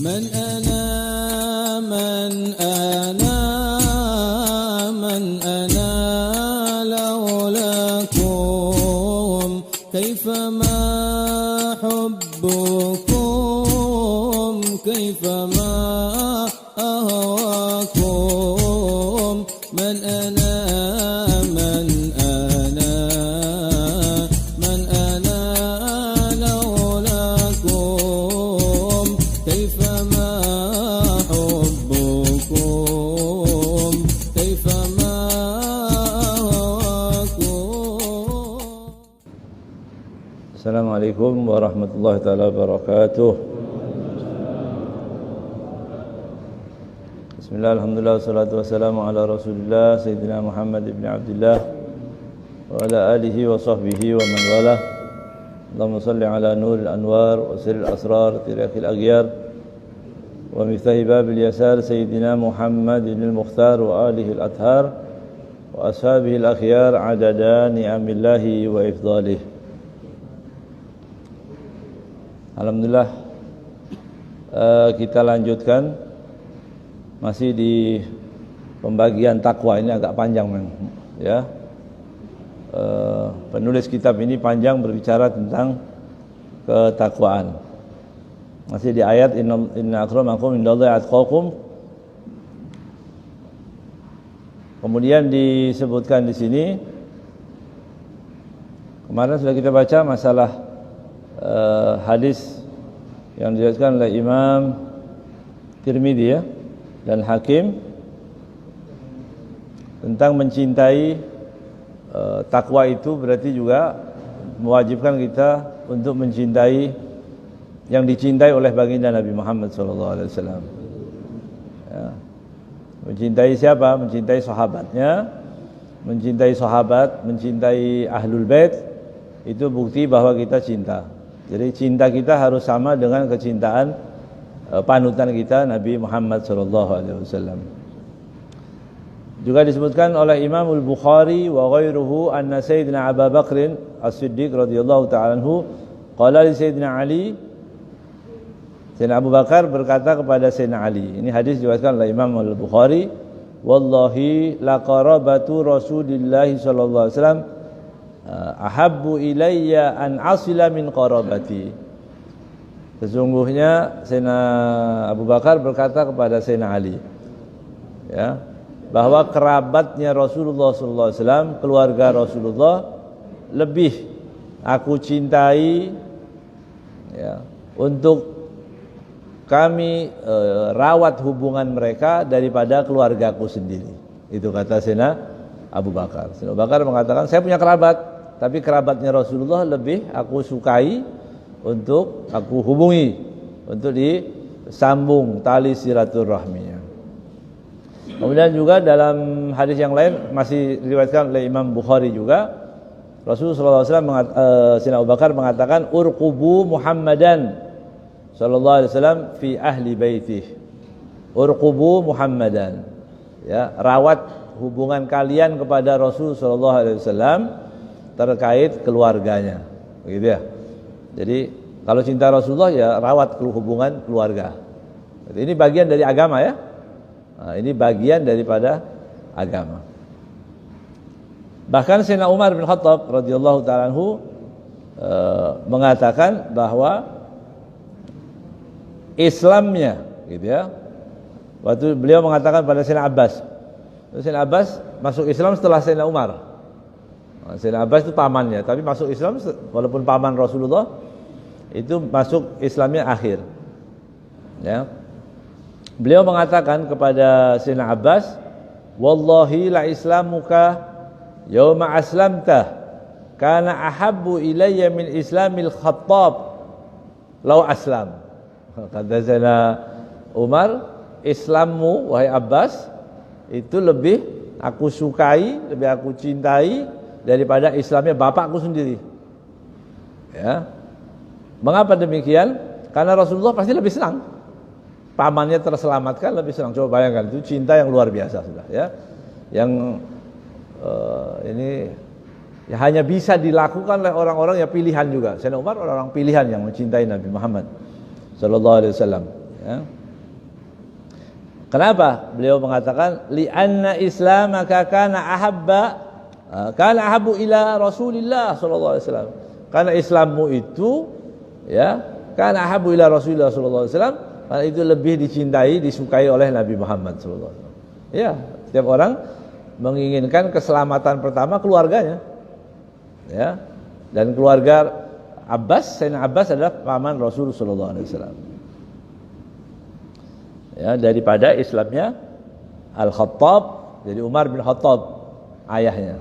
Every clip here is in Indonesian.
من أنا من أنا من أنا لولاكم كيفما حبكم كيفما أهواكم من أنا من أنا من أنا لولاكم كيفما حبكم كيفما أهواكم. Assalamualaikum warahmatullahi taala wabarakatuh. Bismillah, alhamdulillah, wassalatu wassalamu ala rasulillah Sayyidina Muhammad ibn Abdullah wa ala alihi wa sahbihi wa man wala. Allahumma salli ala nuril anwar wa sirril asrar tiraqil aghyar wa miftahi babil yasar Sayyidina Muhammad ibn al-Mukhtar wa alihi al-athhar wa ashabihi al-akhyar adada ni'amillahi wa ifdalih. Alhamdulillah, kita lanjutkan masih di pembagian takwa. Ini agak panjang, ya. Penulis kitab ini panjang berbicara tentang ketakwaan. Masih di ayat inna akramakum indallahi atqakum. Kemudian disebutkan di sini, kemarin sudah kita baca masalah hadis yang diriwayatkan oleh Imam Tirmidzi, ya, dan Hakim tentang mencintai takwa itu berarti juga mewajibkan kita untuk mencintai yang dicintai oleh baginda Nabi Muhammad SAW. Ya. Mencintai siapa? Mencintai sahabatnya, mencintai sahabat, mencintai ahlul bait, itu bukti bahwa kita cinta. Jadi cinta kita harus sama dengan kecintaan panutan kita Nabi Muhammad SAW. Juga disebutkan oleh Imam Al-Bukhari wa ghairuhu anna Sayyidina Abu Bakr As-Siddiq radhiyallahu ta'ala anhu qala li Sayyidina Ali, Sayyidina Abu Bakar berkata kepada Sayyidina Ali. Ini hadis diriwayatkan oleh Imam Al-Bukhari, wallahi la qarabatu Rasulillah sallallahu alaihi wasallam ahabbu ilayya an asila min qarabati. Sesungguhnya Sayyidina Abu Bakar berkata kepada Sayyidina Ali, ya, bahwa kerabatnya Rasulullah SAW, keluarga Rasulullah, lebih aku cintai, ya, untuk kami rawat hubungan mereka daripada keluargaku sendiri. Itu kata Sayyidina Abu Bakar. Sayyidina Abu Bakar mengatakan, saya punya kerabat, tapi kerabatnya Rasulullah lebih aku sukai untuk aku hubungi, untuk disambung tali silaturahminya. Kemudian juga dalam hadis yang lain masih diriwayatkan oleh Imam Bukhari juga, Rasulullah SAW Sayyidina Abu Bakar mengatakan, urqubu Muhammadan sallallahu alaihi wasallam fi ahli baitih. Urqubu Muhammadan, ya, rawat hubungan kalian kepada Rasul sallallahu alaihi wasallam terkait keluarganya, begitu ya. Jadi kalau cinta Rasulullah, ya rawat hubungan keluarga. Jadi ini bagian dari agama, ya. Nah, ini bagian daripada agama. Bahkan Sayyidina Umar bin Khattab radhiyallahu ta'ala anhu mengatakan bahwa Islamnya, gitu ya. Waktu beliau mengatakan pada Sayyidina Abbas, Sayyidina Abbas masuk Islam setelah Sayyidina Umar. Sayyidina Abbas itu pamannya, tapi masuk Islam walaupun paman Rasulullah, itu masuk Islamnya akhir, ya. Beliau mengatakan kepada Sayyidina Abbas, wallahi la islamuka yauma aslamta kana ahabbu ilayya min islamil Khattab law aslam. Kata Sayyidina Umar, Islammu wahai Abbas itu lebih aku sukai, lebih aku cintai daripada Islamnya bapakku sendiri, ya. Mengapa demikian? Karena Rasulullah pasti lebih senang pamannya terselamatkan, lebih senang. Coba bayangkan, itu cinta yang luar biasa sudah, ya. Yang ini ya, hanya bisa dilakukan oleh orang-orang yang pilihan juga. Sayyidina Umar orang-orang pilihan yang mencintai Nabi Muhammad sallallahu alaihi wasallam, ya. Ya. Kenapa? Beliau mengatakan li'anna islamaka kana ahabbu ila Rasulillah sallallahu alaihi wasallam. Karena Islammu itu ya, kana ahabbu ila Rasulillah sallallahu alaihi wasallam, karena itu lebih dicintai, disukai oleh Nabi Muhammad sallallahu alaihi wasallam. Ya, setiap orang menginginkan keselamatan pertama keluarganya. Ya. Dan keluarga Sayyidina Abbas adalah paman Rasul sallallahu alaihi wasallam. Ya, daripada Islamnya Al-Khattab, jadi Umar bin Khattab ayahnya.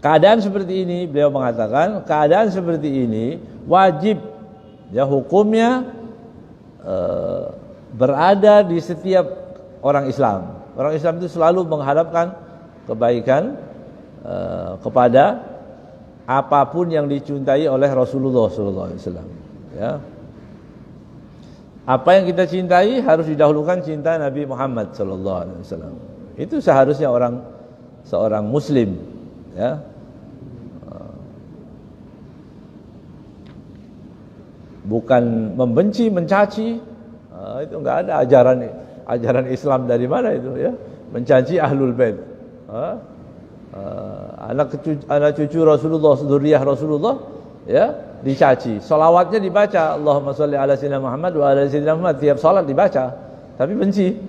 Keadaan seperti ini, beliau mengatakan keadaan seperti ini wajib ya hukumnya berada di setiap orang Islam. Orang Islam itu selalu mengharapkan kebaikan kepada apapun yang dicintai oleh Rasulullah SAW. Ya. Apa yang kita cintai harus didahulukan cinta Nabi Muhammad SAW. Itu seharusnya seorang Muslim. Ya. Bukan membenci, mencaci. Itu enggak ada ajaran Islam dari mana itu ya? Mencaci Ahlul Bait. Anak cucu Rasulullah, dzurriyyah Rasulullah ya, dicaci. Shalawatnya dibaca, Allahumma sholli ala sayyidina Muhammad wa ala sayyidina Muhammad, tiap salat dibaca, tapi benci.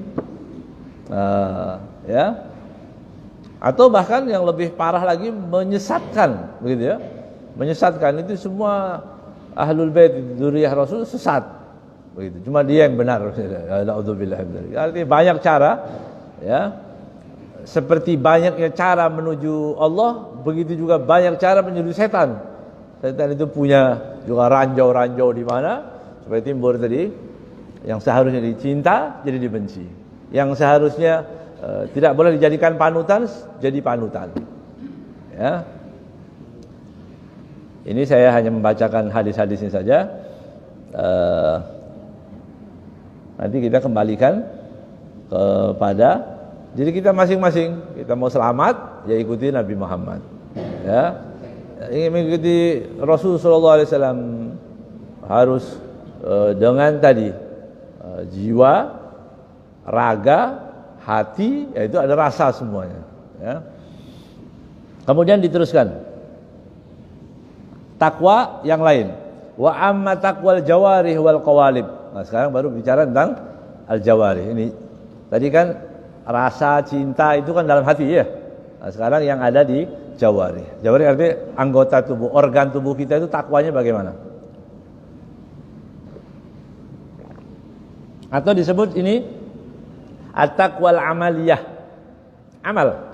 Ya. Atau bahkan yang lebih parah lagi menyesatkan, begitu ya. Menyesatkan itu semua Ahlul Bait dzurriyyah Rasul sesat. Begitu. Cuma dia yang benar. Alhamdulillah. Artinya banyak cara ya. Seperti banyaknya cara menuju Allah, begitu juga banyak cara menuju setan. Setan itu punya juga ranjau-ranjau di mana, seperti timbul tadi, yang seharusnya dicinta jadi dibenci. Yang seharusnya tidak boleh dijadikan panutan jadi panutan. Ya. Ini saya hanya membacakan hadis-hadisnya saja. Nanti kita kembalikan kepada jadi kita masing-masing, kita mau selamat ya ikuti Nabi Muhammad. Ya. Ingin mengikuti Rasul sallallahu alaihi wasallam harus dengan tadi jiwa, raga, hati, yaitu ada rasa semuanya, ya. Kemudian diteruskan takwa yang lain. Wa amma taqwal jawarih wal qawalib. Nah, sekarang baru bicara tentang al jawarih. Ini tadi kan rasa cinta itu kan dalam hati ya. Nah, sekarang yang ada di jawarih. Jawarih artinya anggota tubuh, organ tubuh kita itu takwanya bagaimana? Atau disebut ini at-taqwal amaliyah. Amal.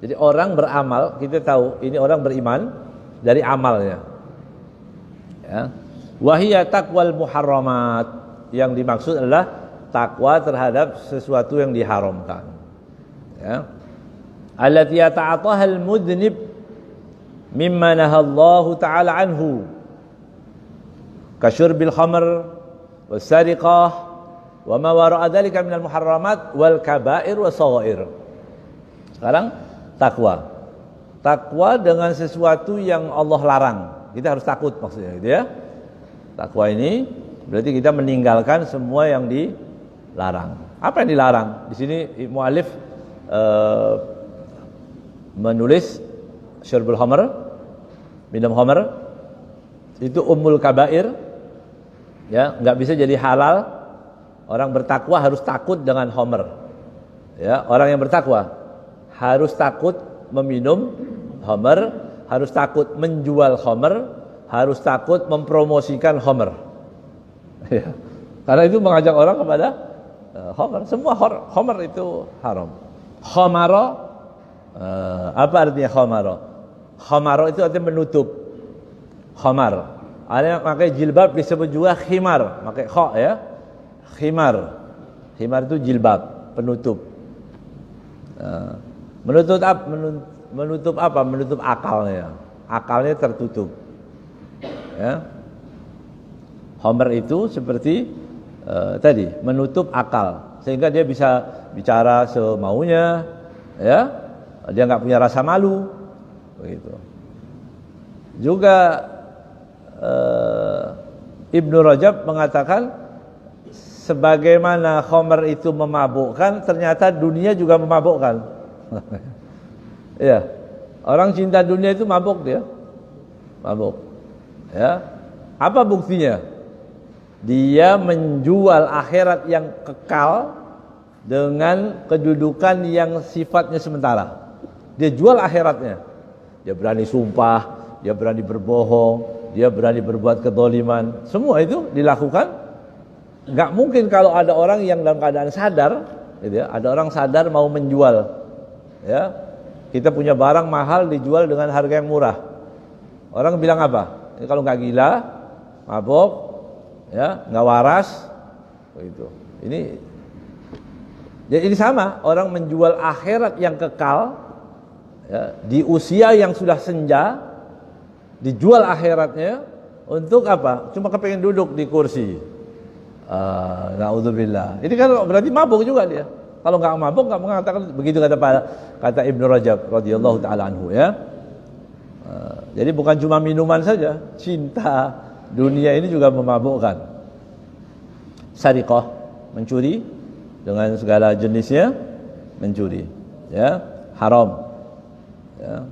Jadi orang beramal, kita tahu ini orang beriman dari amalnya. Ya. Wahiyya taqwal muharramat. Yang dimaksud adalah takwa terhadap sesuatu yang diharamkan. Ya. Allati yata'ataha al-mudhnib mimma nahallahu ta'ala anhu. Kasyurbil khamr was-sariqah wa ma wara'a dzalika minal muharramat wal kaba'ir was-shaghair. Sekarang takwa. Takwa dengan sesuatu yang Allah larang. Kita harus takut maksudnya gitu ya. Takwa ini berarti kita meninggalkan semua yang dilarang. Apa yang dilarang? Di sini muallif menulis syurbul khamr, minum khamr itu ummul kabair. Ya, enggak bisa jadi halal. Orang bertakwa harus takut dengan khamr. Ya, orang yang bertakwa harus takut meminum khamr, harus takut menjual khamr, harus takut mempromosikan khamr. Ya. Karena itu mengajak orang kepada khamr. Semua khamr itu haram. Khamara, apa artinya khamara? Khamara itu artinya menutup. Khamar. Ada pakai jilbab disebut juga khimar, pakai kha ya. Khimar. Khimar itu jilbab, penutup. Menutup apa? Menutup apa? Menutup akalnya. Akalnya tertutup. Ya. Homer itu seperti tadi menutup akal sehingga dia bisa bicara semaunya, ya. Dia nggak punya rasa malu, begitu. Juga Ibnu Rajab mengatakan sebagaimana khamr itu memabukkan, ternyata dunia juga memabukkan. Ya, orang cinta dunia itu mabuk dia, mabuk. Ya, apa buktinya? Dia menjual akhirat yang kekal dengan kedudukan yang sifatnya sementara. Dia jual akhiratnya. Dia berani sumpah, dia berani berbohong, dia berani berbuat kezaliman. Semua itu dilakukan. Enggak mungkin kalau ada orang yang dalam keadaan sadar, gitu ya, ada orang sadar mau menjual. Ya, kita punya barang mahal dijual dengan harga yang murah. Orang bilang apa? Ini kalau nggak gila, mabok, ya, nggak waras, begitu. Ini sama, orang menjual akhirat yang kekal, ya, di usia yang sudah senja, dijual akhiratnya untuk apa? Cuma kepengen duduk di kursi. Naudzubillah. Ini kan berarti mabuk juga dia. Kalau nggak mabuk nggak mengatakan begitu, kata Ibnu Rajab radhiyallahu taala anhu, ya. Jadi bukan cuma minuman saja, cinta dunia ini juga memabukkan. Sariqah, mencuri dengan segala jenisnya, mencuri, ya, haram. Ya.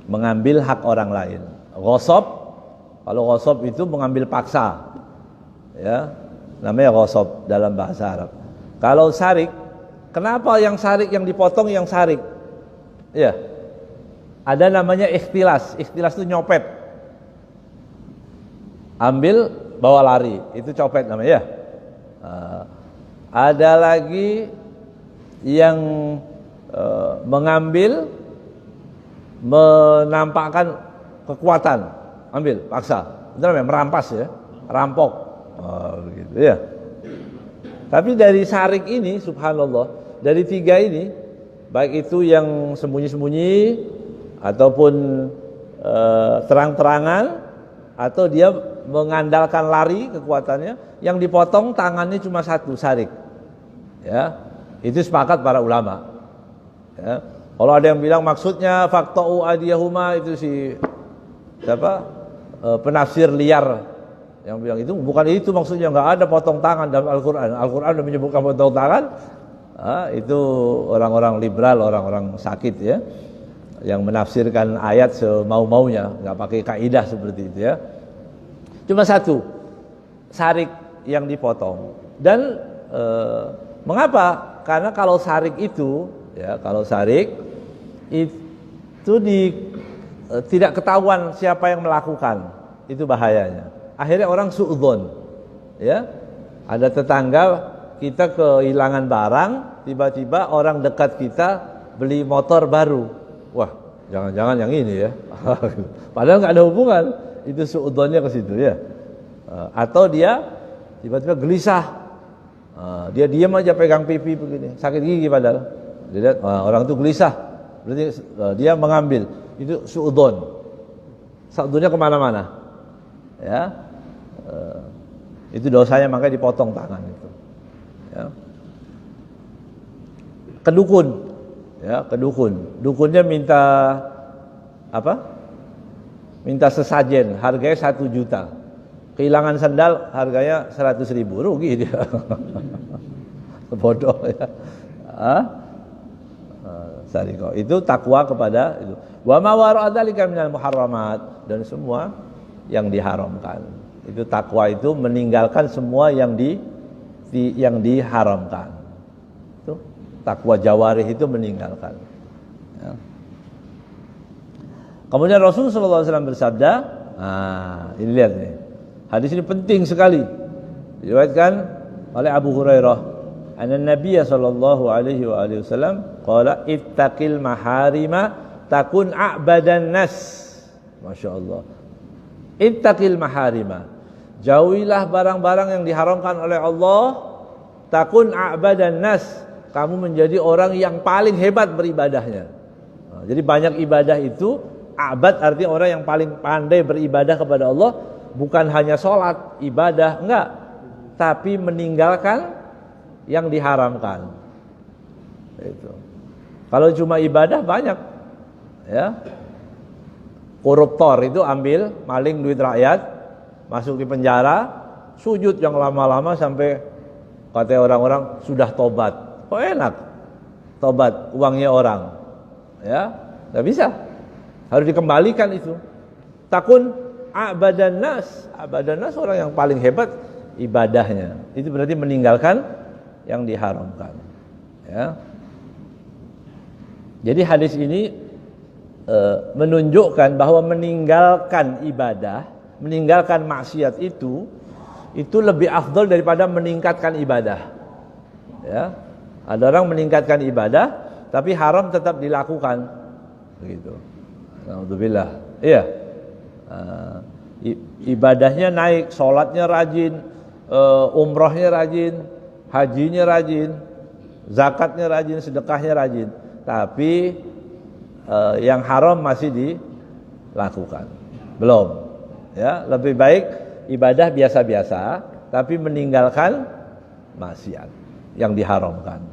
Mengambil hak orang lain. Ghasab, kalau ghasab itu mengambil paksa, ya, namanya ghasab dalam bahasa Arab. Kalau sarik, kenapa yang sarik, yang dipotong yang sarik? Ya, ada namanya ikhtilas. Ikhtilas itu nyopet, ambil bawa lari, itu copet namanya, ya. Ada lagi yang mengambil, menampakkan kekuatan, ambil paksa, itu namanya merampas, ya, rampok, begitu, ya. Tapi dari sarik ini, subhanallah, dari tiga ini, baik itu yang sembunyi-sembunyi ataupun terang-terangan, atau dia mengandalkan lari kekuatannya, yang dipotong tangannya cuma satu, sarik, ya. Itu sepakat para ulama, ya. Kalau ada yang bilang maksudnya faqta'u adiyahuma, itu si siapa? Penafsir liar yang bilang itu bukan itu maksudnya, enggak ada potong tangan dalam Al-Qur'an. Al-Qur'an sudah menyebutkan potong tangan. Itu orang-orang liberal, orang-orang sakit, ya, yang menafsirkan ayat semau-maunya, enggak pakai kaidah seperti itu, ya. Cuma satu, sarik yang dipotong. Dan mengapa? Karena kalau sarik itu, ya, kalau sarik itu tidak ketahuan siapa yang melakukan, itu bahayanya. Akhirnya orang suudzon, ya. Ada tetangga kita kehilangan barang, tiba-tiba orang dekat kita beli motor baru. Wah, jangan-jangan yang ini, ya. Padahal nggak ada hubungan, itu suudzonnya ke situ, ya. Atau dia tiba-tiba gelisah, dia diam aja pegang pipi begini, sakit gigi padahal. Dia lihat orang itu gelisah, berarti dia mengambil, itu suudzon. Suudzonnya kemana-mana, ya. Itu dosanya, makanya dipotong tangan itu, ya. Kedukun, ya, kedukun. Dukunnya minta apa? Minta sesajen, harganya 1 juta. Kehilangan sandal, harganya 100.000, rugi dia. Bodoh, ya. Sariqah itu takwa kepada itu. Wa ma wara'a dzalika minal muharramat, dan semua yang diharamkan. Itu takwa, itu meninggalkan semua yang diharamkan. Itu takwa jawarih, itu meninggalkan, ya. Kemudian Rasulullah SAW bersabda, ini lihat nih, hadis ini penting sekali, diriwayatkan oleh Abu Hurairah, anna Nabiy sallallahu alaihi wasallam qala ittaqil maharima takun a'badan nas. Masyaallah. Ittaqil maharima, jauhilah barang-barang yang diharamkan oleh Allah, takun a'badan nas, kamu menjadi orang yang paling hebat beribadahnya. Jadi banyak ibadah itu, abad artinya orang yang paling pandai beribadah kepada Allah, bukan hanya sholat, ibadah, enggak, tapi meninggalkan yang diharamkan. Itu. Kalau cuma ibadah banyak, ya. Koruptor itu ambil, maling duit rakyat, masuk di penjara, sujud yang lama-lama sampai kata orang-orang sudah tobat. Kok enak? Tobat uangnya orang. Ya, enggak bisa. Harus dikembalikan itu. Takun abadan nas orang yang paling hebat ibadahnya. Itu berarti meninggalkan yang diharamkan. Ya. Jadi hadis ini menunjukkan bahwa meninggalkan ibadah, meninggalkan maksiat itu lebih afdal daripada meningkatkan ibadah. Ya. Ada orang meningkatkan ibadah tapi haram tetap dilakukan. Begitu. Alhamdulillah. Iya. Ibadahnya naik, sholatnya rajin, umrohnya rajin, hajinya rajin, zakatnya rajin, sedekahnya rajin. Tapi yang haram masih dilakukan. Belum. Ya, lebih baik ibadah biasa-biasa tapi meninggalkan maksiat yang diharamkan.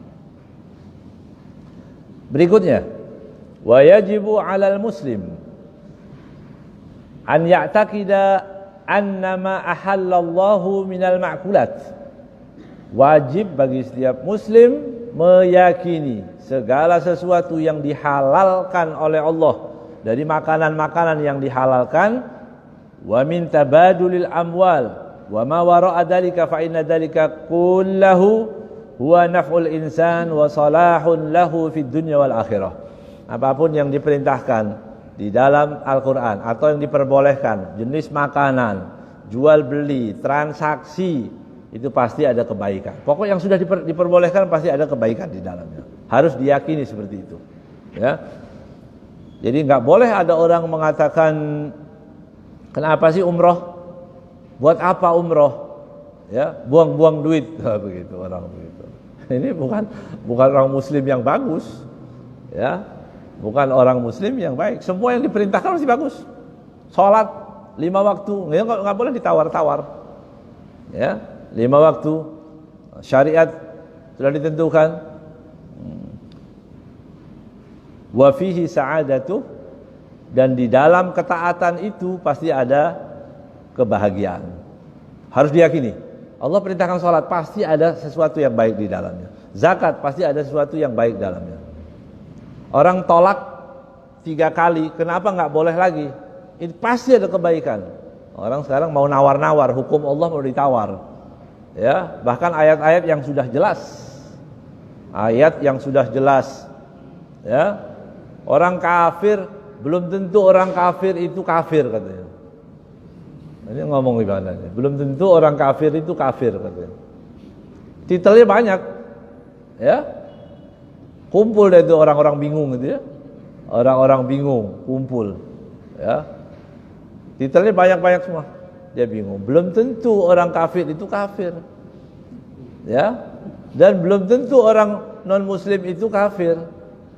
Berikutnya, wa yajibu 'alal muslim an ya'taqida annama ahallallahu minal ma'kulat. Wajib bagi setiap muslim meyakini segala sesuatu yang dihalalkan oleh Allah dari makanan-makanan yang dihalalkan, wa min tabadulil amwal wa ma wara'a dzalika fa inna dzalika kullahu huwa naf'ul insan wa salahun lahu fid dunya wal akhirah. Apapun yang diperintahkan di dalam Al-Quran atau yang diperbolehkan, jenis makanan, jual beli, transaksi, itu pasti ada kebaikan. Pokok yang sudah diperbolehkan pasti ada kebaikan di dalamnya. Harus diyakini seperti itu. Ya. Jadi nggak boleh ada orang mengatakan, kenapa sih umroh? Buat apa umroh? Ya, buang-buang duit. Begitu orang begitu. Ini bukan orang Muslim yang bagus. Ya. Bukan orang Muslim yang baik. Semua yang diperintahkan mesti bagus. Sholat 5 waktu, nggak boleh ditawar-tawar. Ya, 5 waktu. Syariat sudah ditentukan. Wa fihi sa'adatuh, dan di dalam ketaatan itu pasti ada kebahagiaan. Harus diyakini. Allah perintahkan sholat, pasti ada sesuatu yang baik di dalamnya. Zakat, pasti ada sesuatu yang baik dalamnya. Orang tolak 3 kali, kenapa nggak boleh lagi? Itu pasti ada kebaikan. Orang sekarang mau nawar-nawar, hukum Allah mau ditawar. Ya, bahkan ayat-ayat yang sudah jelas. Ayat yang sudah jelas. Ya. Orang kafir, belum tentu orang kafir itu kafir katanya. Ini ngomong gimana nih? Belum tentu orang kafir itu kafir katanya. Titelnya banyak. Ya. Kumpul deh itu orang-orang bingung gitu ya. Orang-orang bingung kumpul. Ya. Titelnya banyak-banyak semua. Dia bingung. Belum tentu orang kafir itu kafir. Ya. Dan belum tentu orang non muslim itu kafir.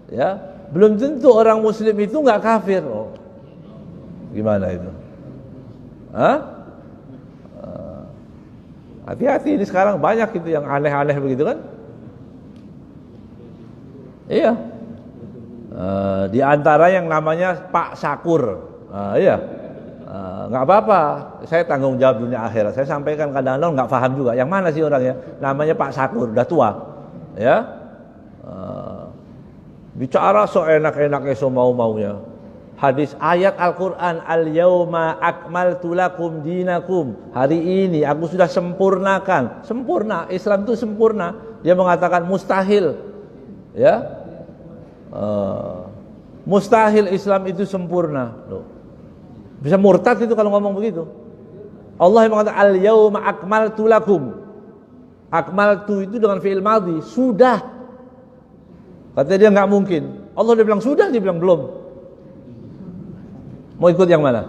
Ya. Belum tentu orang muslim itu enggak kafir. Oh. Gimana itu? Hah? Hati-hati, ini sekarang banyak itu yang aneh-aneh begitu kan? Iya. Di antara yang namanya Pak Sakur. Iya. Nggak apa-apa. Saya tanggung jawab dunia akhirat. Saya sampaikan kadang-kadang nggak paham juga. Yang mana sih orangnya? Namanya Pak Sakur, udah tua. Ya. Bicara seenak-enaknya, semau-maunya. Hadis ayat Al-Quran, al-yauma akmaltu lakum dinakum. Hari ini aku sudah sempurnakan. Sempurna, Islam itu sempurna. Dia mengatakan mustahil. Ya. Mustahil Islam itu sempurna. Loh. Bisa murtad itu kalau ngomong begitu. Allah yang mengatakan al-yauma akmaltu lakum. Akmaltu itu dengan fi'il madhi, sudah. Katanya dia enggak mungkin. Allah dia bilang sudah, dia bilang belum. Mau ikut yang mana?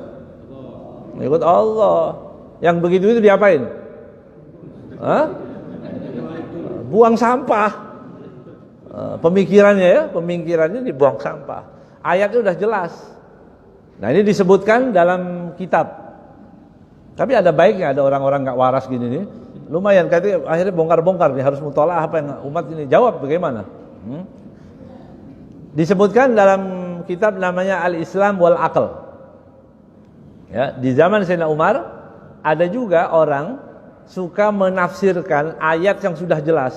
Mau ikut Allah. Yang begitu itu diapain? Hah? Buang sampah. Pemikirannya dibuang sampah. Ayatnya udah jelas. Nah, ini disebutkan dalam kitab. Tapi ada baiknya, ada orang-orang enggak waras gini nih. Lumayan, katanya akhirnya bongkar-bongkar nih, harus mutolaah apa yang umat ini jawab bagaimana? Disebutkan dalam kitab namanya Al-Islam wal Aql. Ya, di zaman Sayyidina Umar ada juga orang suka menafsirkan ayat yang sudah jelas.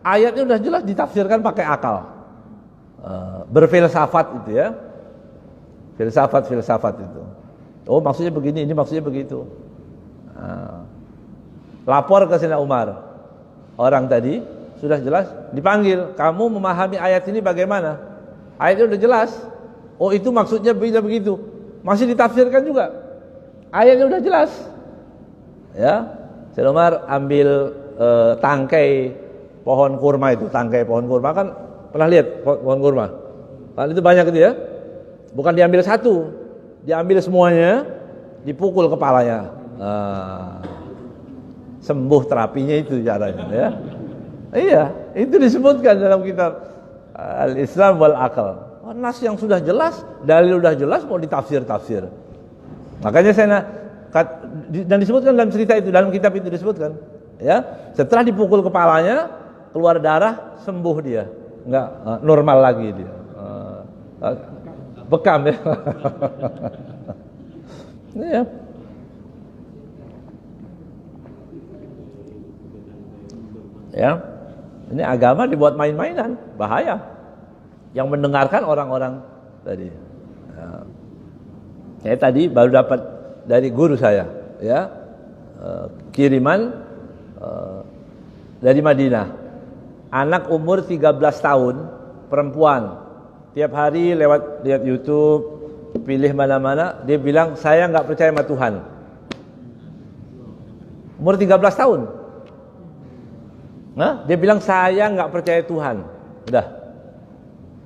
Ayatnya sudah jelas ditafsirkan pakai akal. Berfilsafat itu ya. Filsafat itu. Oh, maksudnya begini, ini maksudnya begitu. Lapor ke Sayyidina Umar. Orang tadi sudah jelas dipanggil, kamu memahami ayat ini bagaimana? Ayatnya sudah jelas. Oh, itu maksudnya begitu. Masih ditafsirkan juga. Ayatnya sudah jelas. Ya. Sayyidina Umar ambil tangkai pohon kurma itu, tangkai pohon kurma kan pernah lihat pohon kurma? Kan itu banyak gitu ya. Bukan diambil satu, diambil semuanya, dipukul kepalanya. Sembuh terapinya itu caranya ya. Iya, itu disebutkan dalam kitab Al-Islam wal Aql. Nas yang sudah jelas, dalil sudah jelas mau ditafsir-tafsir. Makanya dan disebutkan dalam cerita itu, dalam kitab itu disebutkan, ya. Setelah dipukul kepalanya, keluar darah, sembuh dia. Enggak normal lagi dia. Bekam ya. Ya. Ya. Ini agama dibuat main-mainan, bahaya. Yang mendengarkan orang-orang tadi. Ya. Saya tadi baru dapat dari guru saya, ya, kiriman dari Madinah. Anak umur 13 tahun, perempuan. Tiap hari lihat YouTube, pilih mana-mana, dia bilang saya nggak percaya sama Tuhan. Umur 13 tahun. Nah, dia bilang saya nggak percaya Tuhan. Udah.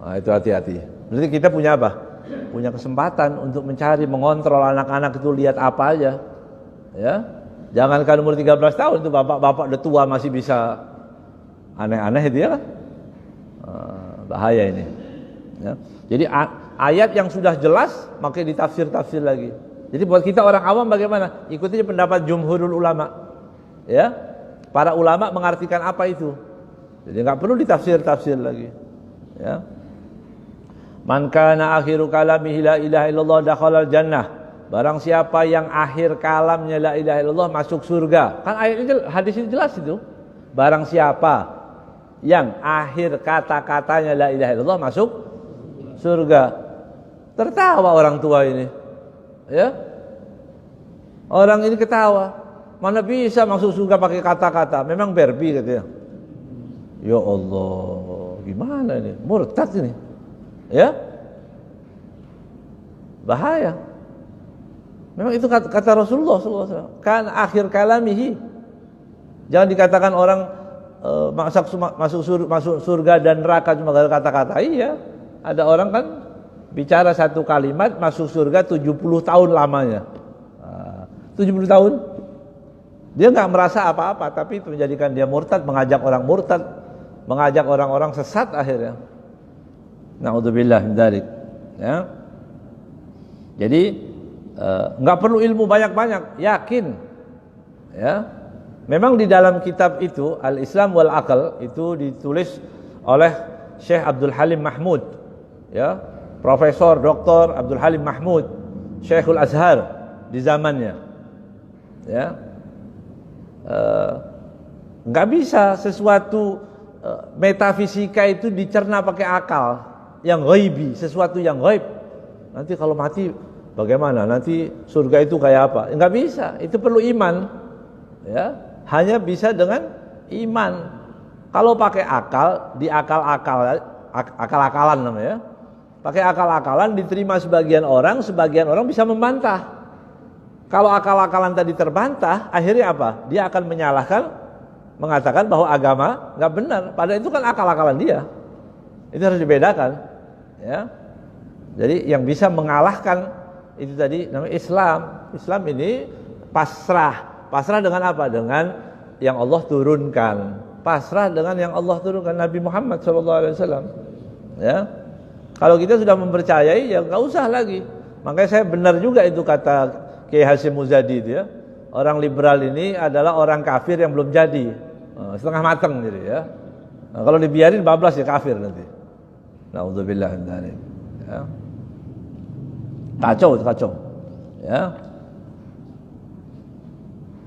Nah, itu hati-hati. Berarti kita punya apa? Punya kesempatan untuk mencari, mengontrol anak-anak itu lihat apa aja. Ya. Jangankan umur 13 tahun itu bapak-bapak udah tua masih bisa aneh-aneh itu ya kan. Bahaya ini. Ya. Jadi ayat yang sudah jelas makanya ditafsir-tafsir lagi. Jadi buat kita orang awam bagaimana? Ikuti pendapat jumhurul ulama. Ya. Para ulama mengartikan apa itu. Jadi enggak perlu ditafsir-tafsir lagi. Ya. Man kana akhiru kalamihi la ilaha illallah dakhalal jannah. Barang siapa yang akhir kalamnya la ilaha illallah masuk surga. Kan ayat ini hadis ini jelas itu. Barang siapa yang akhir kata-katanya la ilaha illallah masuk surga. Tertawa orang tua ini. Ya. Orang ini ketawa. Mana bisa masuk surga pakai kata-kata? Memang berbi katanya. Ya Allah, gimana ini? Murtad ini. Ya. Bahaya. Memang itu kata Rasulullah SAW. Kan akhir kalamihi. Jangan dikatakan orang masuk surga dan neraka cuma gara kata-kata. Iya. Ada orang kan bicara satu kalimat masuk surga 70 tahun lamanya. 70 tahun. Dia enggak merasa apa-apa, tapi itu menjadikan dia murtad, mengajak orang murtad, mengajak orang-orang sesat akhirnya. Na'udzubillah min dzalik. Ya. Jadi enggak perlu ilmu banyak-banyak, yakin. Ya. Memang di dalam kitab itu Al-Islam wal Aql itu ditulis oleh Syekh Abdul Halim Mahmud, ya, Profesor Dr. Abdul Halim Mahmud, Syekhul Azhar di zamannya. Ya. Enggak bisa sesuatu metafisika itu dicerna pakai akal yang ghaibi, sesuatu yang ghaib. Nanti kalau mati bagaimana? Nanti surga itu kayak apa? Enggak bisa, itu perlu iman. Ya, hanya bisa dengan iman. Kalau pakai akal, akal-akalan namanya. Pakai akal-akalan diterima sebagian orang bisa membantah. Kalau akal-akalan tadi terbantah, akhirnya apa? Dia akan menyalahkan, mengatakan bahwa agama enggak benar. Padahal itu kan akal-akalan dia. Itu harus dibedakan. Ya. Jadi yang bisa mengalahkan itu tadi namanya Islam. Islam ini pasrah. Pasrah dengan apa? Dengan yang Allah turunkan. Pasrah dengan yang Allah turunkan, Nabi Muhammad SAW. Ya. Kalau kita sudah mempercayai, ya enggak usah lagi. Makanya saya benar juga itu kata Kiai Hasyim Muzadi itu ya. Orang liberal ini adalah orang kafir yang belum jadi. Setengah matang jadi ya. Nah, kalau dibiarin bablas ya kafir nanti. Na'udzubillah min dzalik. Ya. Kacau. Ya.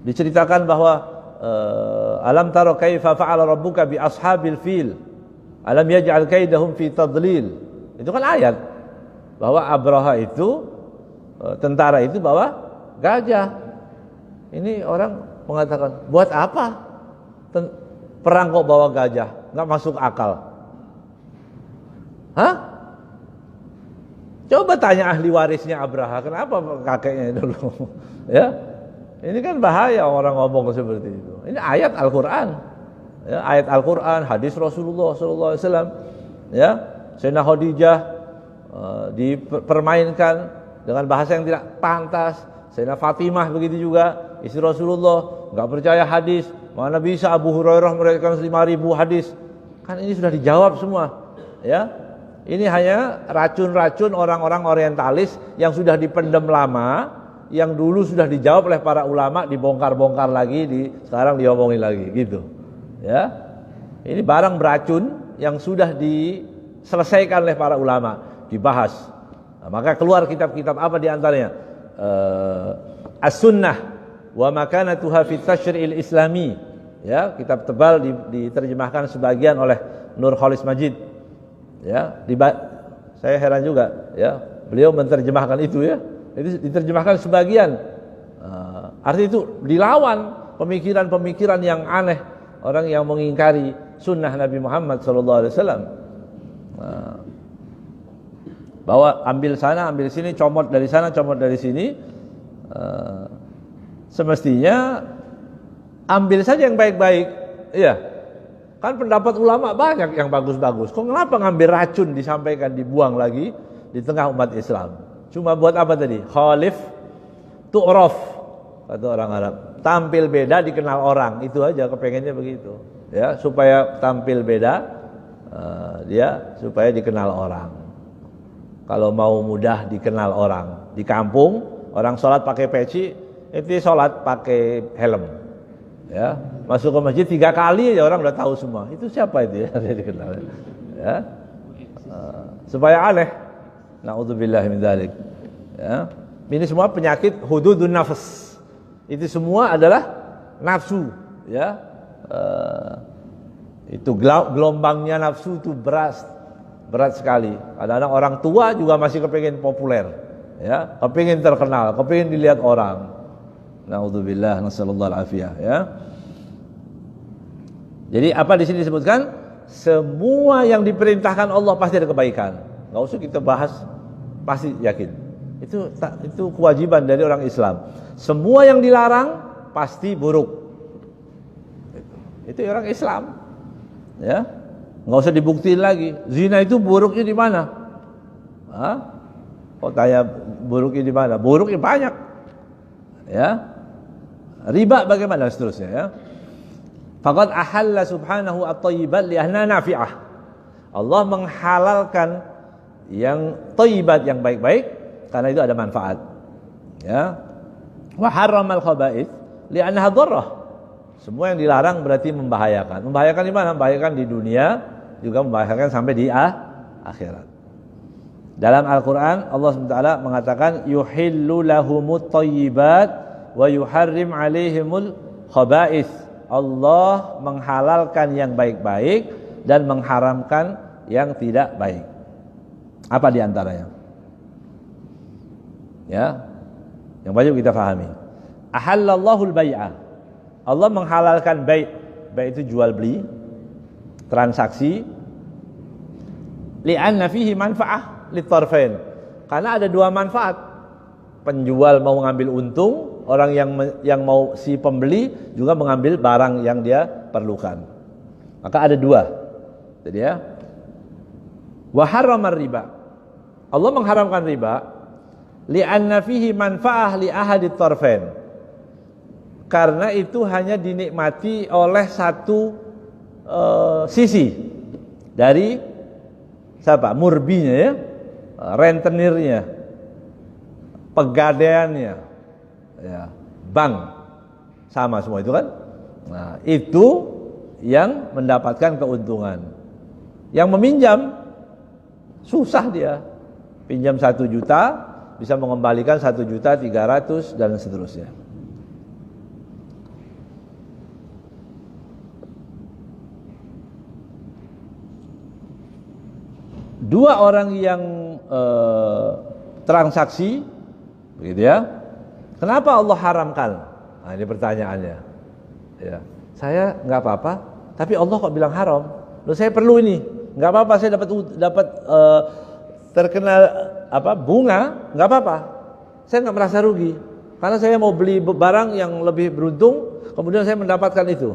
Diceritakan bahwa alam taro kaifa fa'ala rabbuka bi ashabil fil alam yaj'al kaidahum fi tadlil. Itu kan ayat bahwa Abraha itu tentara itu bawa gajah. Ini orang mengatakan, buat apa perang kok bawa gajah? Nggak masuk akal. Hah? Coba tanya ahli warisnya Abraha, kenapa kakeknya dulu? Ya, ini kan bahaya orang ngomong seperti itu. Ini ayat Al-Quran, ya, ayat Al-Quran, hadis Rasulullah SAW. Ya, Sayyidina Khadijah dipermainkan dengan bahasa yang tidak pantas. Sayyidina Fatimah begitu juga, istri Rasulullah, nggak percaya hadis. Mana bisa Abu Hurairah meriwayatkan 5.000 hadis? Kan ini sudah dijawab semua, ya. Ini hanya racun-racun orang-orang orientalis yang sudah dipendam lama, yang dulu sudah dijawab oleh para ulama, dibongkar-bongkar lagi, sekarang diomongin lagi, gitu. Ya, ini barang beracun yang sudah diselesaikan oleh para ulama, dibahas. Nah, maka keluar kitab-kitab apa diantaranya? As-Sunnah wa makanatuha fit tasyri'il islami. Ya, kitab tebal diterjemahkan sebagian oleh Nur Khalis Majid. Ya, saya heran juga, ya, beliau menerjemahkan itu, ya, itu diterjemahkan sebagian. Artinya itu dilawan pemikiran-pemikiran yang aneh, orang yang mengingkari sunnah Nabi Muhammad SAW. Bahwa ambil sana, ambil sini, comot dari sana, comot dari sini. Semestinya ambil saja yang baik-baik, iya. Kan pendapat ulama banyak yang bagus-bagus. Kok kenapa ngambil racun disampaikan, dibuang lagi di tengah umat Islam? Cuma buat apa tadi? Khalif tu'raf, kata orang Arab. Tampil beda dikenal orang, itu aja kepengennya begitu. Ya, supaya tampil beda, dia supaya dikenal orang. Kalau mau mudah dikenal orang, di kampung orang sholat pakai peci, itu sholat pakai helm. Ya, masuk ke masjid 3 kali ya orang udah tahu semua. Itu siapa itu ya? Dia dikenal. Ya. Supaya aneh. Nauzubillah min dzalik. Ya. Ini semua penyakit hududun nafs. Itu semua adalah nafsu, ya. Itu gelombangnya nafsu itu berat sekali. Kadang-kadang orang tua juga masih kepingin populer, ya, kepingin terkenal, kepingin dilihat orang. Naudzubillah, nasallallahu alafiyah, ya. Jadi apa di sini disebutkan? Semua yang diperintahkan Allah pasti ada kebaikan. Enggak usah kita bahas, pasti yakin. Itu kewajiban dari orang Islam. Semua yang dilarang pasti buruk. Itu orang Islam. Ya. Enggak usah dibuktiin lagi. Zina itu buruknya di mana? Hah? Kok tanya buruknya di mana? Buruknya banyak. Ya. Riba bagaimana seterusnya, ya. Faqad ahalla subhanahu at-thayyibat li anna nafi'ah. Allah menghalalkan yang thayyibat, yang baik-baik, karena itu ada manfaat. Ya. Wa harramal khaba'ith li annaha dharrah. Semua yang dilarang berarti membahayakan. Membahayakan di mana? Membahayakan di dunia, juga membahayakan sampai di akhirat. Dalam Al-Qur'an Allah SWT mengatakan yuhillu lahumut thayyibat wa yuharrim 'alaihimul khaba'ith. Allah menghalalkan yang baik-baik dan mengharamkan yang tidak baik. Apa di antaranya? Ya. Yang wajib kita pahami. Ahallallahu al-bai'a. Allah menghalalkan bai'. Bai' itu jual beli, transaksi. Li'anna fihi manfa'ah litarfain. Karena ada dua manfaat. Penjual mau ngambil untung, orang yang mau si pembeli juga mengambil barang yang dia perlukan. Maka ada dua. Jadi ya. Wa harramar riba. Allah mengharamkan riba li'anna fihi manfa'ah li ahadit tarfain. Karena itu hanya dinikmati oleh satu sisi dari siapa? Murbinya, ya, rentenirnya, pegadaiannya, ya, bank, sama semua itu kan. Nah, itu yang mendapatkan keuntungan. Yang meminjam susah dia, pinjam 1 juta bisa mengembalikan 1.300.000 dan seterusnya. dua orang yang transaksi, begitu ya. Kenapa Allah haramkan? Nah, ini pertanyaannya. Ya, saya nggak apa-apa, tapi Allah kok bilang haram? Loh, saya perlu ini, nggak apa-apa, saya dapat terkenal bunga, nggak apa-apa, saya nggak merasa rugi, karena saya mau beli barang yang lebih beruntung, kemudian saya mendapatkan itu.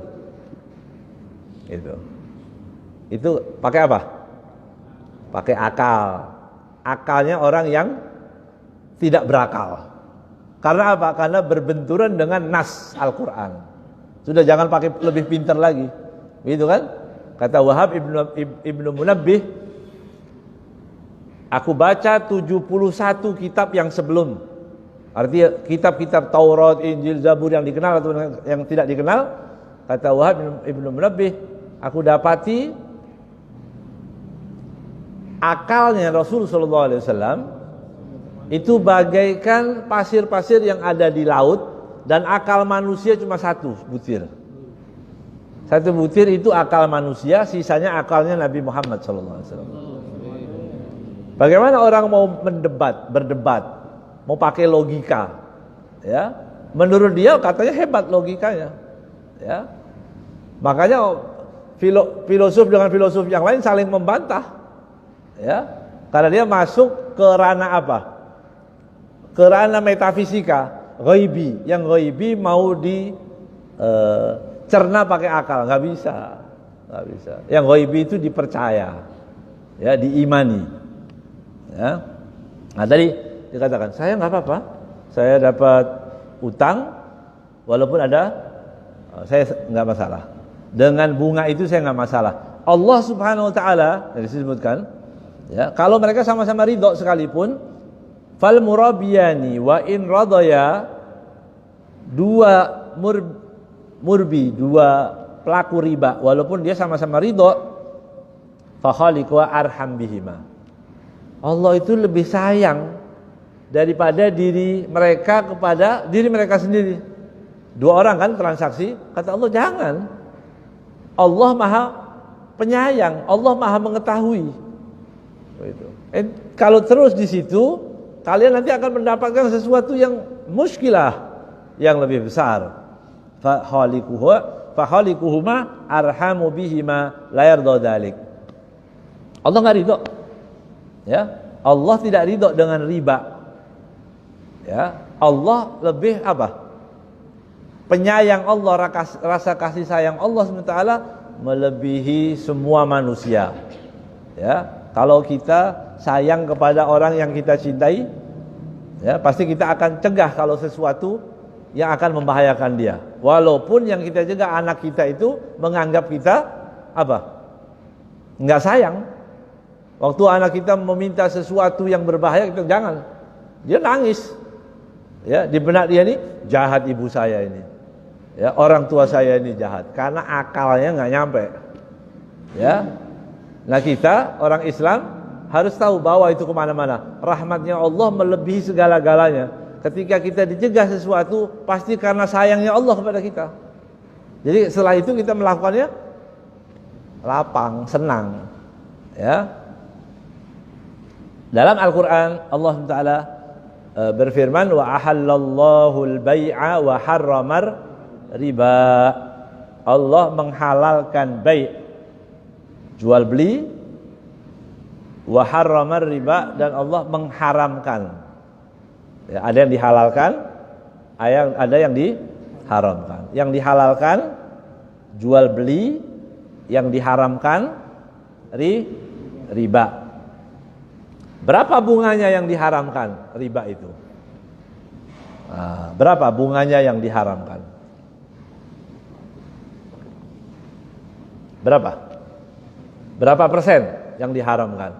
Itu pakai apa? Pakai akal. Akalnya orang yang tidak berakal. Karena apa? Karena berbenturan dengan nas Al-Quran. Sudah, jangan pakai lebih pintar lagi, gitu kan? Kata Wahab ibnu Munabbih, aku baca 71 kitab yang sebelum. Artinya kitab-kitab Taurat, Injil, Zabur yang dikenal atau yang tidak dikenal. Kata Wahab ibnu Munabbih, aku dapati akalnya Rasul sallallahu alaihi wasallam itu bagaikan pasir-pasir yang ada di laut, dan akal manusia cuma satu butir. Satu butir itu akal manusia, sisanya akalnya Nabi Muhammad sallallahu alaihi wasallam. Bagaimana orang mau berdebat, mau pakai logika, ya? Menurut dia katanya hebat logikanya, ya. Makanya filosof dengan filosof yang lain saling membantah, ya. Karena dia masuk ke ranah apa? Ke ranah metafisika, ghaibi. Yang ghaibi mau dicerna pakai akal, nggak bisa. Yang ghaibi itu dipercaya, ya, diimani, ya. Nah, tadi dikatakan saya nggak apa-apa, saya dapat utang walaupun saya nggak masalah. Dengan bunga itu saya nggak masalah. Allah Subhanahu Wa Taala disebutkan, ya, kalau mereka sama-sama ridho sekalipun, fal murabiyani wa in radaya, dua murbi, dua pelaku riba, walaupun dia sama-sama ridho, fa khaliqu arham bihima. Allah itu lebih sayang daripada diri mereka kepada diri mereka sendiri. Dua orang kan transaksi, kata Allah jangan. Allah Maha Penyayang, Allah Maha Mengetahui. Kalau terus di situ, kalian nanti akan mendapatkan sesuatu yang muskilah, yang lebih besar. Fa khaliquhuma arhamu bihima la yarda dzalik. Allah enggak ridho. Ya, Allah tidak ridho dengan riba. Ya, Allah lebih apa? Penyayang Allah, rasa kasih sayang Allah SWT melebihi semua manusia. Ya, kalau kita sayang kepada orang yang kita cintai, ya, pasti kita akan cegah kalau sesuatu yang akan membahayakan dia. Walaupun yang kita cegah anak kita itu menganggap kita apa? Enggak sayang. Waktu anak kita meminta sesuatu yang berbahaya, kita jangan. Dia nangis. Ya, di benak dia nih, jahat ibu saya ini. Ya, orang tua saya ini jahat karena akalnya nggak nyampe. Ya, nah kita orang Islam harus tahu bahwa itu kemana-mana. Rahmatnya Allah melebihi segala-galanya. Ketika kita dicegah sesuatu, pasti karena sayangnya Allah kepada kita. Jadi setelah itu kita melakukannya lapang, senang. Ya. Dalam Al-Quran Allah Taala berfirman, wa ahallallahu al-bai'a wa harramar riba. Allah menghalalkan bai', jual beli, wa harramar riba, dan Allah mengharamkan. Ya, ada yang dihalalkan, ada yang diharamkan. Yang dihalalkan jual beli, yang diharamkan riba. Berapa bunganya yang diharamkan riba itu? Nah, berapa bunganya yang diharamkan? Berapa persen yang diharamkan?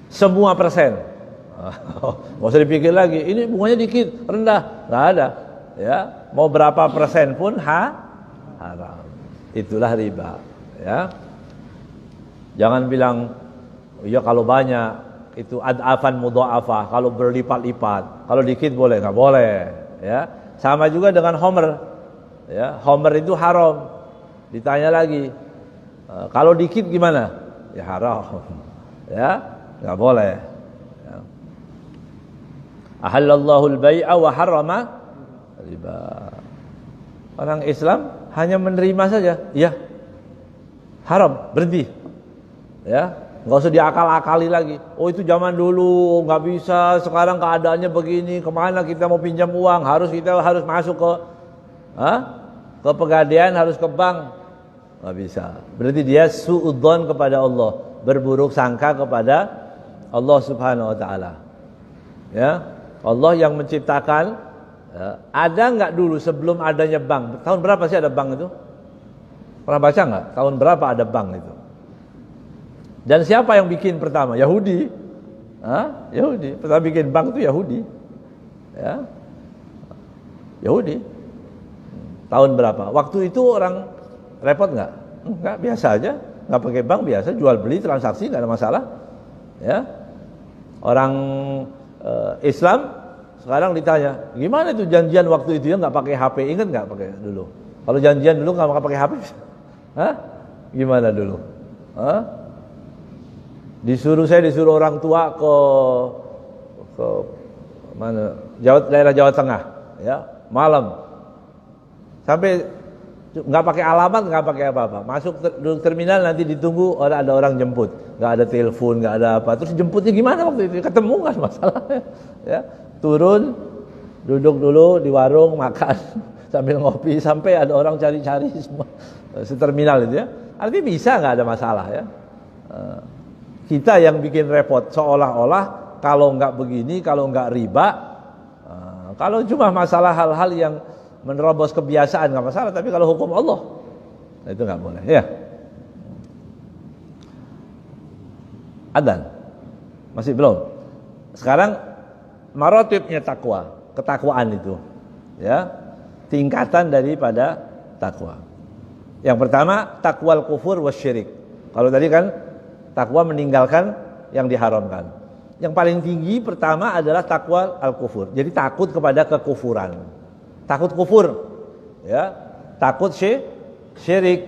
Semua persen. Nggak usah dipikir lagi. Ini bunganya dikit, rendah, nggak ada. Ya, mau berapa persen pun haram. Itulah riba. Ya, jangan bilang, iya kalau banyak itu ad'afan mudha'afah, kalau berlipat-lipat. Kalau dikit boleh, nggak boleh. Ya, sama juga dengan homer. Ya, homer itu haram. Ditanya lagi, kalau dikit gimana? Ya haram. Ya, enggak boleh. Ya. Ahallallahu al-bai'a wa harrama riba. Orang Islam hanya menerima saja. Ya. Haram, berhenti. Ya, enggak usah diakal-akali lagi. Oh, itu zaman dulu enggak bisa, sekarang keadaannya begini, kemana kita mau pinjam uang? Kita harus masuk ke pegadaian, harus ke bank. Enggak bisa. Berarti dia suudzon kepada Allah, berburuk sangka kepada Allah Subhanahu wa taala. Ya. Allah yang menciptakan, ya. Ada enggak dulu sebelum adanya bank? Tahun berapa sih ada bank itu? Pernah baca enggak? Tahun berapa ada bank itu? Dan siapa yang bikin pertama? Yahudi. Yahudi. Pertama bikin bank itu Yahudi. Ya. Yahudi. Tahun berapa? Waktu itu orang repot enggak? Enggak, biasa aja. Enggak pakai bank, biasa, jual beli, transaksi, enggak ada masalah. Ya. Orang Islam sekarang ditanya, gimana itu janjian waktu itu ya enggak pakai HP? Ingat enggak pakai dulu? Kalau janjian dulu enggak pakai HP? Gimana dulu? Saya disuruh orang tua ke mana? Daerah Jawa Tengah, ya, malam. Sampai nggak pakai alamat, nggak pakai apa-apa. Masuk terminal, nanti ditunggu ada orang jemput. Nggak ada telepon, nggak ada apa. Terus jemputnya gimana waktu itu? Ketemu kan masalahnya. Ya, turun, duduk dulu di warung, makan sambil ngopi sampai ada orang cari-cari semua seterminal itu ya. Artinya bisa, nggak ada masalah ya. Kita yang bikin repot seolah-olah kalau nggak begini, kalau nggak riba, kalau cuma masalah hal-hal yang menerobos kebiasaan nggak masalah, tapi kalau hukum Allah itu nggak boleh ya. Adzan masih belum. Sekarang marotibnya takwa, ketakwaan itu ya, tingkatan daripada takwa. Yang pertama takwal kufur wasyirik. Kalau tadi kan takwa meninggalkan yang diharamkan. Yang paling tinggi pertama adalah takwa al-kufur. Jadi takut kepada kekufuran. Takut kufur, ya, takut syirik.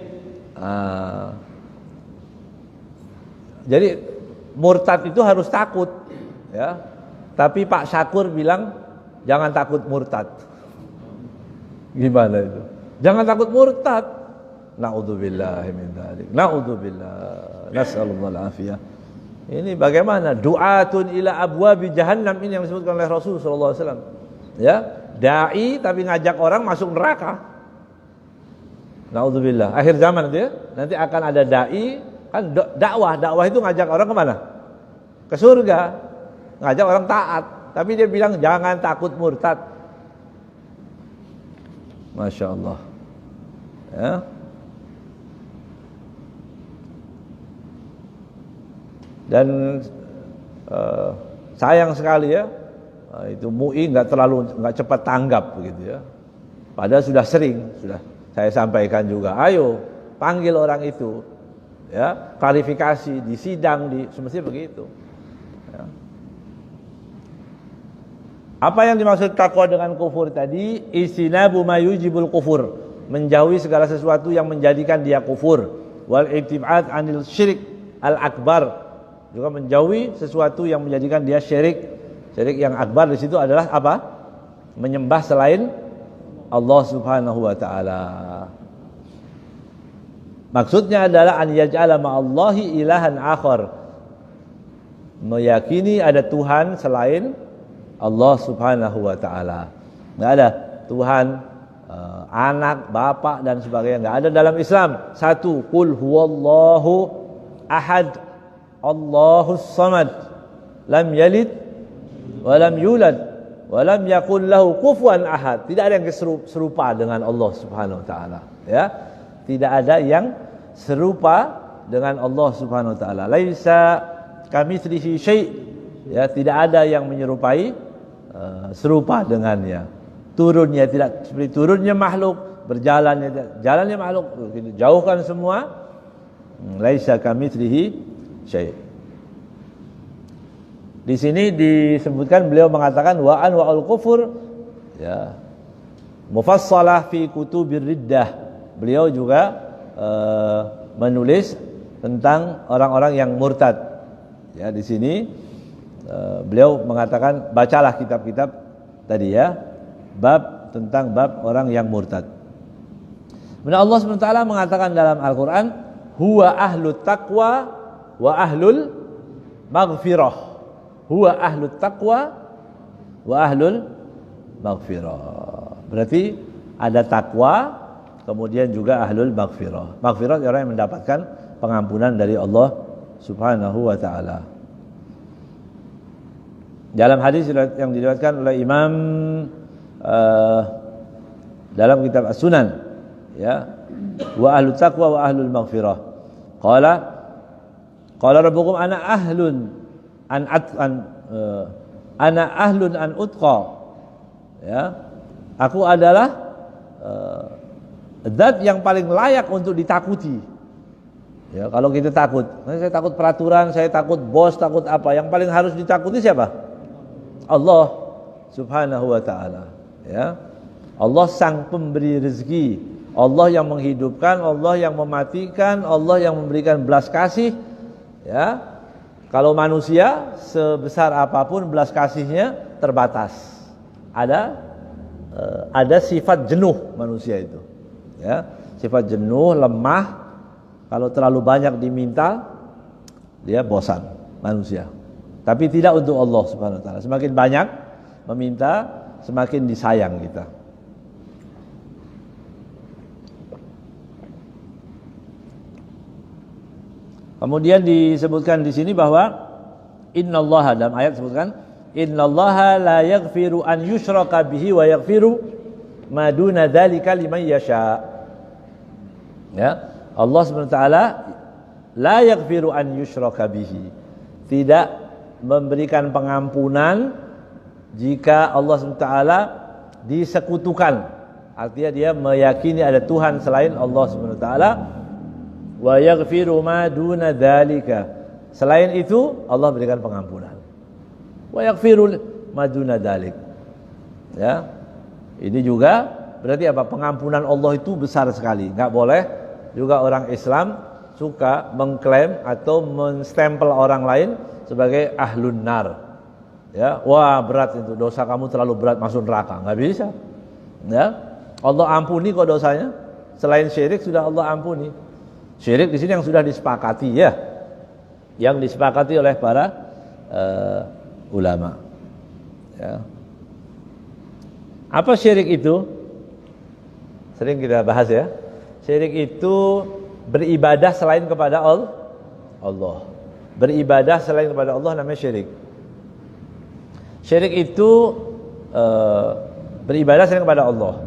Jadi murtad itu harus takut, ya. Tapi Pak Syakur bilang jangan takut murtad. Gimana itu? Jangan takut murtad. Na'udzubillah min dzalik. Na'udzubillah. Nas'alullah al-afiyah. Ini bagaimana? Du'atun ila abwabi jahannam, ini yang disebutkan oleh Rasul sallallahu alaihi wasallam. Ya. Dai tapi ngajak orang masuk neraka. Naudzubillah. Akhir zaman itu ya, nanti akan ada dai, kan dakwah itu ngajak orang kemana? Ke surga. Ngajak orang taat, tapi dia bilang jangan takut murtad. Masya Allah. Ya. Dan sayang sekali ya, itu MUI nggak cepat tanggap begitu ya. Padahal sudah sering, sudah saya sampaikan juga. Ayo panggil orang itu, ya, klarifikasi di sidang, semestinya begitu. Ya. Apa yang dimaksud takwa dengan kufur tadi? Istinabu mayujibul kufur, menjauhi segala sesuatu yang menjadikan dia kufur. Wal ibtibad anil syirik al akbar, juga menjauhi sesuatu yang menjadikan dia syirik. Syirik yang akbar di situ adalah apa? Menyembah selain Allah Subhanahu wa taala. Maksudnya adalah an yaj'ala ma'allahi ilahan akhar, meyakini ada Tuhan selain Allah Subhanahu wa taala. Enggak ada Tuhan anak, bapak dan sebagainya, enggak ada dalam Islam. Satu, qul huwallahu ahad, Allahus samad, lam yalid wa lam yulad wa lam yakul lahu kufuwan ahad. Tidak ada yang serupa dengan Allah Subhanahu wa taala, ya. Tidak ada yang serupa dengan Allah Subhanahu wa taala. Laisa kamitslihi syai', ya, tidak ada yang menyerupai serupa dengannya. Turunnya tidak seperti turunnya makhluk, berjalannya jalannya makhluk. Jauhkan semua. Laisa kamitslihi syai'. Di sini disebutkan, beliau mengatakan wa anwa'ul kufur, ya, mufassalah fi kutubir riddah. Beliau juga menulis tentang orang-orang yang murtad. Ya, di sini beliau mengatakan bacalah kitab-kitab tadi ya, bab tentang bab orang yang murtad. Kemudian Allah SWT mengatakan dalam Al-Quran, huwa ahlut taqwa wa ahlul maghfirah. Huwa ahlut taqwa wa ahlul maghfirah. Berarti ada takwa, kemudian juga ahlul maghfirah. Maghfirah orang yang mendapatkan pengampunan dari Allah Subhanahu wa ta'ala. Dalam hadis yang diriwayatkan oleh Imam dalam kitab As-Sunan, ya, wa ahlut taqwa wa ahlul maghfirah. Qala rabbukum ana ahlun an utqa. Ya, aku adalah zat yang paling layak untuk ditakuti. Ya, kalau kita takut, saya takut peraturan, saya takut bos, takut apa? Yang paling harus ditakuti siapa? Allah Subhanahu wa ta'ala. Ya, Allah sang pemberi rezeki, Allah yang menghidupkan, Allah yang mematikan, Allah yang memberikan belas kasih. Ya, kalau manusia sebesar apapun belas kasihnya terbatas. Ada sifat jenuh manusia itu. Ya, sifat jenuh, lemah. Kalau terlalu banyak diminta, dia bosan manusia. Tapi tidak untuk Allah Subhanahu wa ta'ala. Semakin banyak meminta, semakin disayang kita. Kemudian disebutkan di sini bahwa innallaha, dalam ayat disebutkan innallaha la yaghfiru an yushraka bihi wa yaghfiru ma duna dzalika liman yasha. Ya, Allah SWT la yaghfiru an yushraka bihi, tidak memberikan pengampunan jika Allah SWT disekutukan. Artinya dia meyakini ada Tuhan selain Allah SWT. Wa yaghfiru ma duna dzalika, selain itu Allah berikan pengampunan. Wa yaghfiru ma duna dzalik. Ya, ini juga berarti apa? Pengampunan Allah itu besar sekali. Enggak boleh juga orang Islam suka mengklaim atau menstempel orang lain sebagai ahlun nar. Ya, wah berat itu, dosa kamu terlalu berat masuk neraka. Enggak bisa. Ya, Allah ampuni kok dosanya. Selain syirik sudah Allah ampuni. Syirik di sini yang sudah disepakati, ya, yang disepakati oleh para ulama. Ya. Apa syirik itu? Sering kita bahas ya. Syirik itu beribadah selain kepada Allah. Beribadah selain kepada Allah namanya syirik. Syirik itu beribadah selain kepada Allah.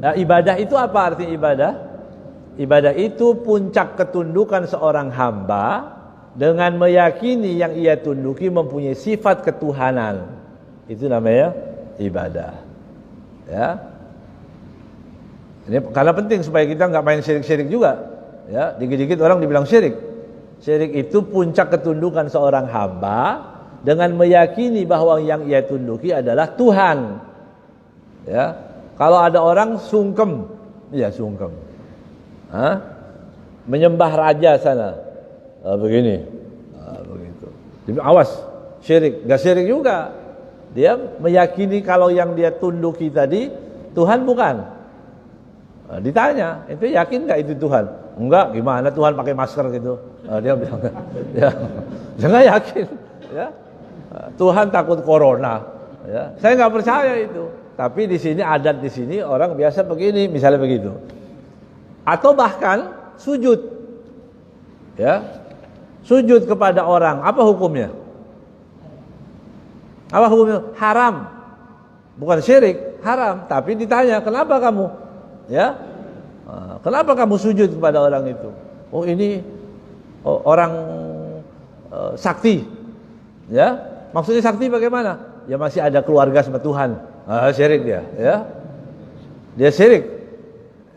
Nah, ibadah itu apa arti ibadah? Ibadah itu puncak ketundukan seorang hamba dengan meyakini yang ia tunduki mempunyai sifat ketuhanan. Itu namanya ibadah. Ya. Ini karena penting supaya kita nggak main syirik-syirik juga. Ya, dikit-dikit orang dibilang syirik. Syirik itu puncak ketundukan seorang hamba dengan meyakini bahwa yang ia tunduki adalah Tuhan. Ya. Kalau ada orang sungkem, ya sungkem. Menyembah raja sana, begini, begitu. Jadi awas, syirik, gak syirik juga. Dia meyakini kalau yang dia tunduki tadi Tuhan bukan. Ditanya, itu yakin gak itu Tuhan? Enggak, gimana Tuhan pakai masker gitu? Dia bilang, ya, dia nggak yakin. Ya, Tuhan takut corona. Ya, saya nggak percaya itu. Tapi di sini adat di sini orang biasa begini, misalnya begitu. Atau bahkan sujud, ya, sujud kepada orang, apa hukumnya? Apa hukumnya? Haram, bukan syirik, haram. Tapi ditanya, kenapa kamu? Ya, kenapa kamu sujud kepada orang itu? Oh ini orang sakti, ya. Maksudnya sakti bagaimana? Ya masih ada keluarga sama Tuhan. Syirik dia, ya. Dia syirik.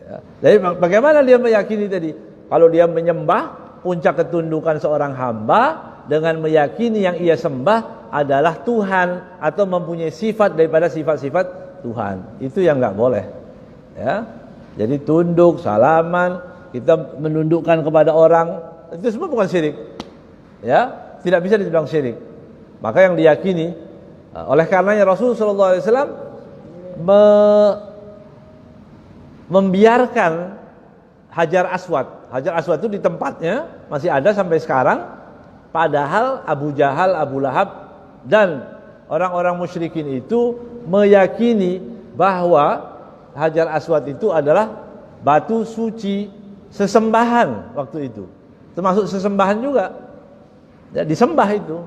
Ya. Jadi bagaimana dia meyakini tadi? Kalau dia menyembah, puncak ketundukan seorang hamba dengan meyakini yang ia sembah adalah Tuhan atau mempunyai sifat daripada sifat-sifat Tuhan. Itu yang nggak boleh. Ya. Jadi tunduk, salaman, kita menundukkan kepada orang, itu semua bukan syirik. Ya, tidak bisa dibilang syirik. Maka yang diyakini oleh karenanya Rasulullah SAW membiarkan Hajar Aswad. Hajar Aswad itu di tempatnya masih ada sampai sekarang. Padahal Abu Jahal, Abu Lahab dan orang-orang musyrikin itu meyakini bahwa Hajar Aswad itu adalah batu suci sesembahan waktu itu. Termasuk sesembahan juga. Ya, disembah itu.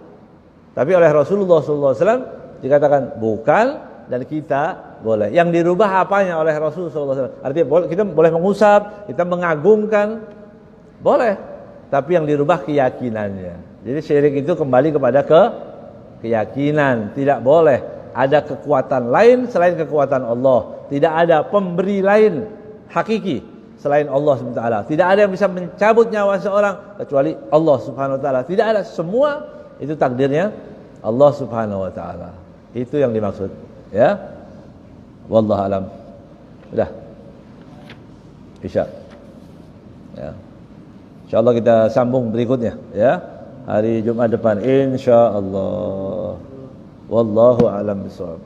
Tapi oleh Rasulullah SAW dikatakan bukan, dan kita boleh. Yang dirubah apanya oleh Rasulullah SAW? Artinya kita boleh mengusap, kita mengagungkan, boleh. Tapi yang dirubah keyakinannya. Jadi syirik itu kembali kepada keyakinan. Tidak boleh ada kekuatan lain selain kekuatan Allah. Tidak ada pemberi lain hakiki selain Allah SWT. Tidak ada yang bisa mencabut nyawa seorang kecuali Allah Subhanahu Wa Taala. Tidak ada, semua itu takdirnya Allah Subhanahu Wa Taala. Itu yang dimaksud. Ya, wallahu alam. Sudah, Isya. Ya, insyaallah kita sambung berikutnya. Ya, hari Jumat depan insyaallah. Wallahu alam bishawab.